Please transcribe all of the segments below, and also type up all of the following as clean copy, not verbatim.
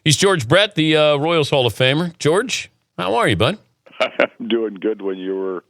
He's George Brett, the Royals Hall of Famer. George, how are you, bud? I'm doing good. When you were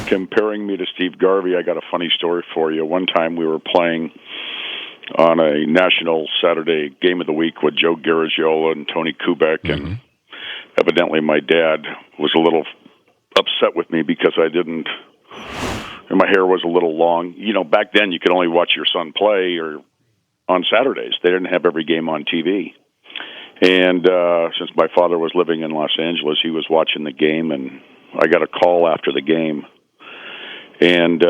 comparing me to Steve Garvey, I got a funny story for you. One time we were playing on a national Saturday game of the week with Joe Garagiola and Tony Kubek, and evidently my dad was a little upset with me because and my hair was a little long. You know, back then you could only watch your son play or on Saturdays. They didn't have every game on TV. And since my father was living in Los Angeles, he was watching the game, and I got a call after the game. And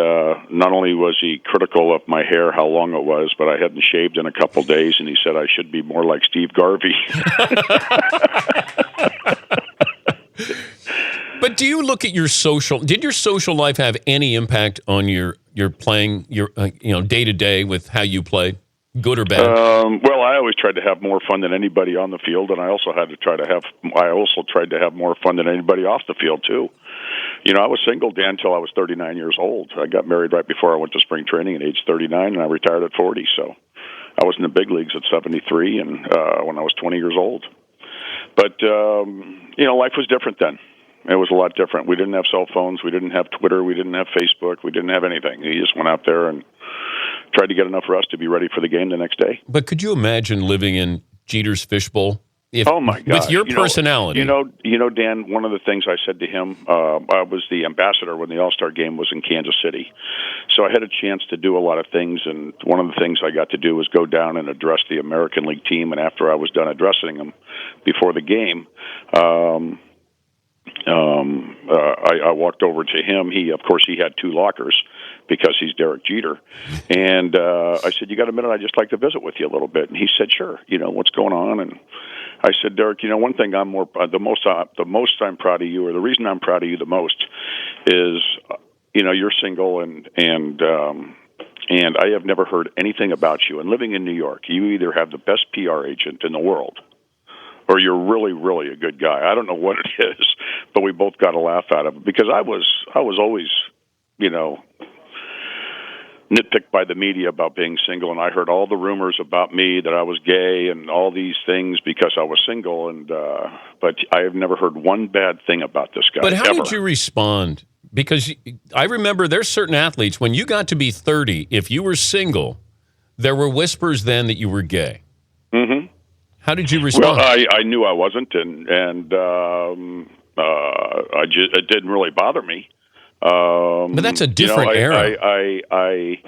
not only was he critical of my hair, how long it was, but I hadn't shaved in a couple days, and he said I should be more like Steve Garvey. But do you look at did your social life have any impact on your playing, your day-to-day with how you played? Good or bad? Well, I always tried to have more fun than anybody on the field, and I also tried to have more fun than anybody off the field too. You know, I was single, Dan, until I was 39 years old. I got married right before I went to spring training at age 39, and I retired at 40. So I was in the big leagues at 73, and when I was 20 years old. But life was different then. It was a lot different. We didn't have cell phones. We didn't have Twitter. We didn't have Facebook. We didn't have anything. You just went out there and tried to get enough rest to be ready for the game the next day. But could you imagine living in Jeter's fishbowl? Oh my God! With your personality, Dan. One of the things I said to him, I was the ambassador when the All-Star game was in Kansas City, so I had a chance to do a lot of things. And one of the things I got to do was go down and address the American League team. And after I was done addressing them before the game, I walked over to him. Of course, he had two lockers because he's Derek Jeter. And I said, "You got a minute? I'd just like to visit with you a little bit." And he said, "Sure. What's going on?" And I said, "Derek, one thing the most I'm proud of you, or the reason I'm proud of you the most, is you're single and I have never heard anything about you. And living in New York, you either have the best PR agent in the world, or you're really, really a good guy. I don't know what it is, but we both got a laugh out of it because I was always, nitpicked by the media about being single, and I heard all the rumors about me that I was gay and all these things because I was single. And but I have never heard one bad thing about this guy. But how ever. did you respond? Because I remember there's certain athletes when you got to be 30, if you were single, there were whispers then that you were gay. Mm-hmm. How did you respond? Well, I knew I wasn't, and it didn't really bother me. But that's a different era. My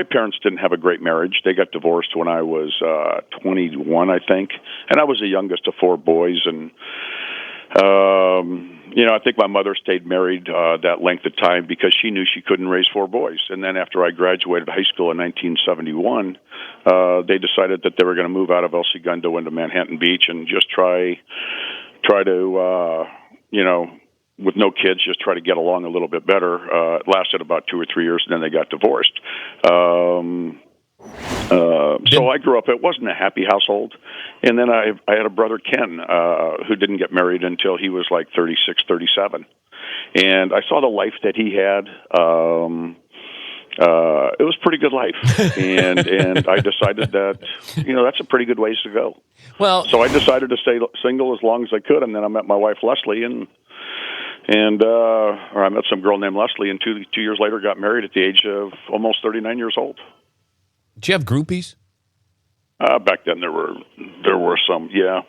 parents didn't have a great marriage. They got divorced when I was 21, I think, and I was the youngest of four boys. And I think my mother stayed married that length of time because she knew she couldn't raise four boys. And then after I graduated high school in 1971, they decided that they were going to move out of El Segundo into Manhattan Beach and just try to, with no kids, just try to get along a little bit better. It lasted about 2 or 3 years, and then they got divorced. So I grew up, it wasn't a happy household. And then I had a brother, Ken, who didn't get married until he was like 36, 37. And I saw the life that he had. It was a pretty good life. And I decided that, that's a pretty good ways to go. Well, so I decided to stay single as long as I could. And then I met my wife, Leslie, or I met some girl named Leslie, and 2 years later got married at the age of almost 39 years old. Did you have groupies? Back then there were some, yeah,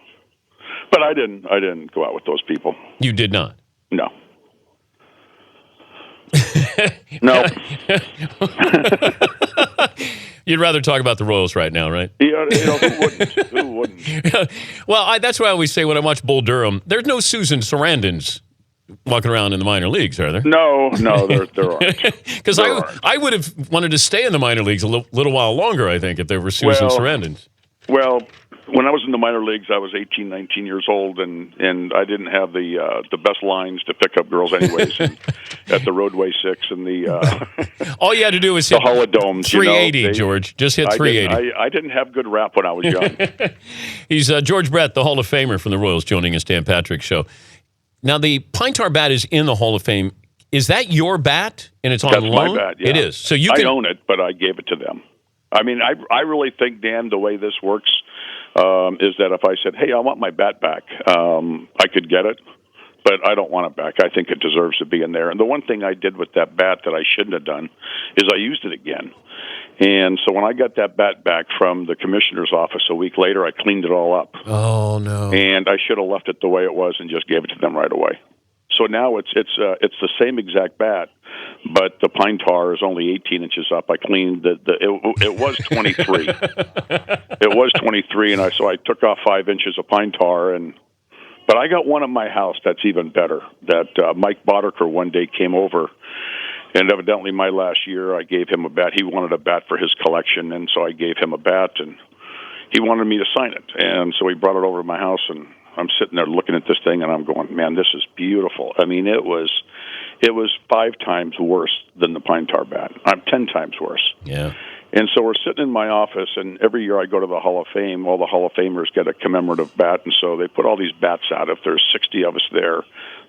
but I didn't go out with those people. You did not? No. No. You'd rather talk about the Royals right now, right? Yeah, who wouldn't? Well, that's why I always say when I watch Bull Durham, there's no Susan Sarandons walking around in the minor leagues, are there? No, there aren't. Because I would have wanted to stay in the minor leagues a little while longer, I think, if there were Susan Sarandons. Well, when I was in the minor leagues, I was 18, 19 years old, and I didn't have the best lines to pick up girls anyways. At the Roadway 6 and the all you had to do was hit the Holodomes, 380, George. Just hit 380. I didn't have good rap when I was young. He's George Brett, the Hall of Famer from the Royals, joining us, Dan Patrick Show. Now, the Pine Tar bat is in the Hall of Fame. Is that your bat, and it's on That's loan? my bat, yeah. It is. So I own it, but I gave it to them. I mean, I really think, Dan, the way this works, is that if I said, hey, I want my bat back, I could get it, but I don't want it back. I think it deserves to be in there. And the one thing I did with that bat that I shouldn't have done is I used it again. And so when I got that bat back from the commissioner's office a week later, I cleaned it all up. Oh, no. And I should have left it the way it was and just gave it to them right away. So now it's the same exact bat, but the pine tar is only 18 inches up. I cleaned it was 23. It was 23, and so I took off 5 inches of pine tar, but I got one at my house that's even better. That Mike Boddicker one day came over, and evidently my last year I gave him a bat. He wanted a bat for his collection, and so I gave him a bat, and he wanted me to sign it. And so he brought it over to my house, and I'm sitting there looking at this thing, and I'm going, man, this is beautiful. I mean, it was 5 times worse than the pine tar bat. I'm 10 times worse. Yeah. And so we're sitting in my office, and every year I go to the Hall of Fame. All the Hall of Famers get a commemorative bat, and so they put all these bats out. If there's 60 of us there,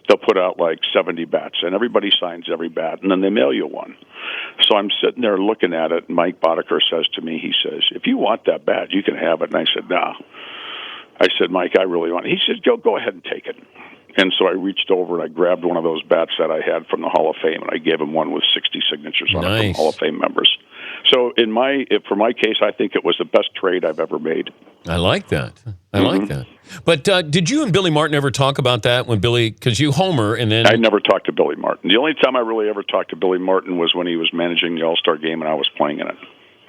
they'll put out like 70 bats, and everybody signs every bat, and then they mail you one. So I'm sitting there looking at it, and Mike Boddicker says to me, he says, if you want that bat, you can have it. And I said, no. I said, Mike, I really want it. He said, go ahead and take it. And so I reached over and I grabbed one of those bats that I had from the Hall of Fame, and I gave him one with 60 signatures on it from Hall of Fame members. So for my case, I think it was the best trade I've ever made. I like that. I like that. But did you and Billy Martin ever talk about that when Billy, because you homer and then... I never talked to Billy Martin. The only time I really ever talked to Billy Martin was when he was managing the All-Star game and I was playing in it.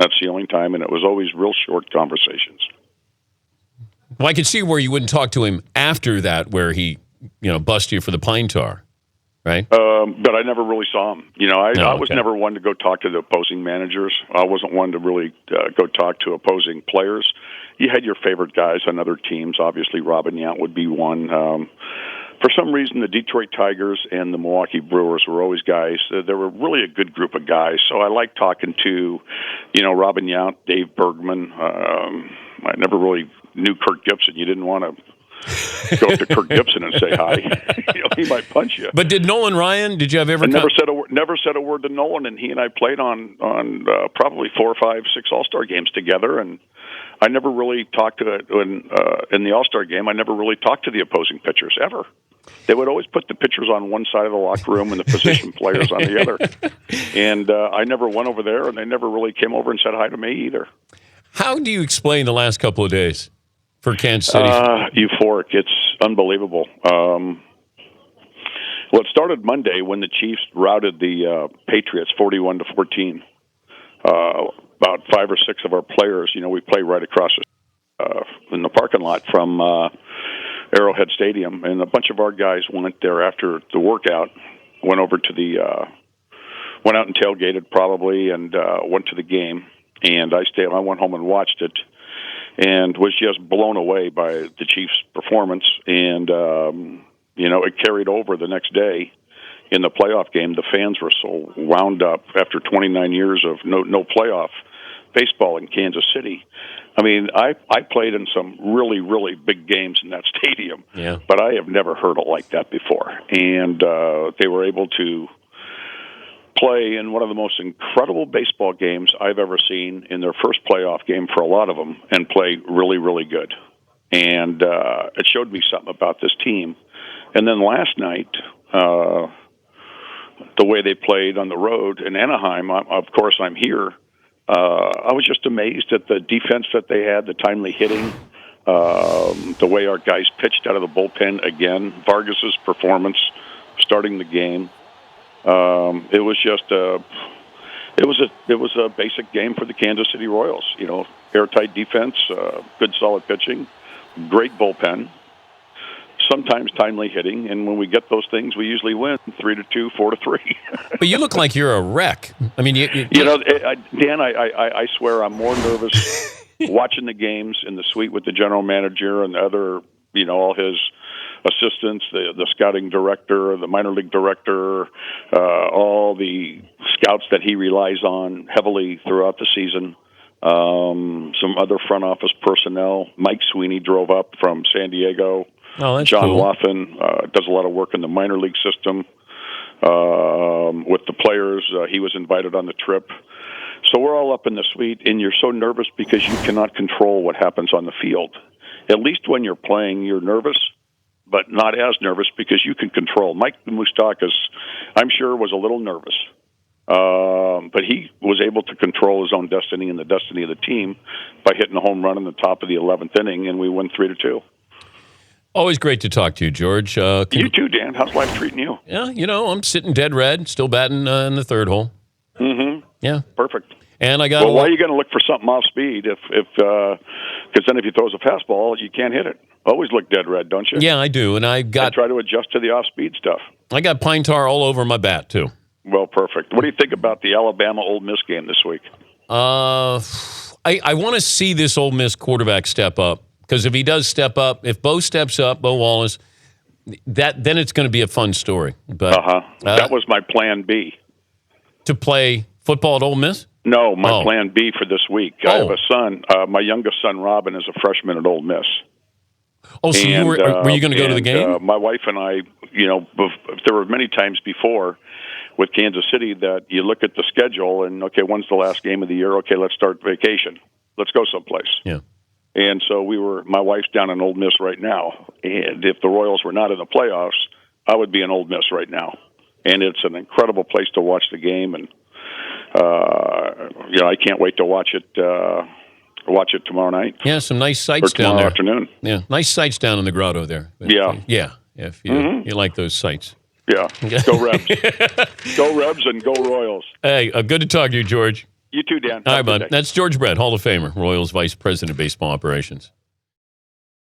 That's the only time, and it was always real short conversations. Well, I could see where you wouldn't talk to him after that, where he, bust you for the pine tar, right? But I never really saw him. I was okay. never one to go talk to the opposing managers. I wasn't one to really go talk to opposing players. You had your favorite guys on other teams. Obviously, Robin Yount would be one. For some reason, the Detroit Tigers and the Milwaukee Brewers were always guys. They were really a good group of guys. So I liked talking to, Robin Yount, Dave Bergman. I never really knew Kirk Gibson. You didn't want to go up to Kirk Gibson and say hi. He might punch you. But did Nolan Ryan? Did you have ever? Never said a word to Nolan, and he and I played on probably 4, 5, 6 All-Star games together, and I never really talked to in the All-Star game. I never really talked to the opposing pitchers ever. They would always put the pitchers on one side of the locker room and the position players on the other. And I never went over there, and they never really came over and said hi to me either. How do you explain the last couple of days for Kansas City? Euphoric. It's unbelievable. Well, it started Monday when the Chiefs routed the Patriots 41-14. About 5 or 6 of our players, we play right across in the parking lot from Arrowhead Stadium, and a bunch of our guys went there after the workout, went over to went out and tailgated probably, and went to the game. And I went home and watched it, and was just blown away by the Chiefs' performance. And it carried over the next day in the playoff game. The fans were so wound up after 29 years of no playoff baseball in Kansas City. I mean, I played in some really, really big games in that stadium, but I have never heard it like that before. And they were able to play in one of the most incredible baseball games I've ever seen in their first playoff game for a lot of them, and play really, really good. And it showed me something about this team. And then last night, the way they played on the road in Anaheim, of course I'm here, I was just amazed at the defense that they had, the timely hitting, the way our guys pitched out of the bullpen again, Vargas's performance starting the game. It was just it was a basic game for the Kansas City Royals. Airtight defense, good solid pitching, great bullpen, sometimes timely hitting, and when we get those things, we usually win 3-2, 4-3. But you look like you're a wreck. I mean, Dan, I swear I'm more nervous watching the games in the suite with the general manager and the other, all his assistants, the scouting director, the minor league director, all the scouts that he relies on heavily throughout the season. Some other front office personnel. Mike Sweeney drove up from San Diego. Oh, that's John cool. Wathen does a lot of work in the minor league system with the players. He was invited on the trip. So we're all up in the suite, and you're so nervous because you cannot control what happens on the field. At least when you're playing, you're nervous, but not as nervous because you can control. Mike Moustakas, I'm sure, was a little nervous, but he was able to control his own destiny and the destiny of the team by hitting a home run in the top of the 11th inning, and we win 3-2. Always great to talk to you, George. You too, Dan. How's life treating you? Yeah, I'm sitting dead red, still batting in the third hole. Mm-hmm. Yeah. Perfect. And I got. Well, why are you going to look for something off speed? Because then if he throws a fastball, you can't hit it. Always look dead red, don't you? Yeah, I do, and I try to adjust to the off speed stuff. I got pine tar all over my bat too. Well, perfect. What do you think about the Alabama Ole Miss game this week? I want to see this Ole Miss quarterback step up. Because if he does step up, if Bo steps up, Bo Wallace, then it's going to be a fun story. But that was my plan B. To play football at Ole Miss? No, my plan B for this week. I have a son. My youngest son, Robin, is a freshman at Ole Miss. Oh, so were you going to go to the game? My wife and I, there were many times before with Kansas City that you look at the schedule and, okay, when's the last game of the year? Okay, let's start vacation. Let's go someplace. Yeah. And so my wife's down in Ole Miss right now. And if the Royals were not in the playoffs, I would be in Ole Miss right now. And it's an incredible place to watch the game. And, I can't wait to watch it tomorrow night. Yeah, some nice sights down there. Afternoon. Yeah, nice sights down in the grotto there. Yeah. Yeah, if you like those sights. Yeah, go Rebs. Go Rebs and go Royals. Hey, good to talk to you, George. You too, Dan. All right, bud. That's George Brett, Hall of Famer, Royals Vice President of Baseball Operations.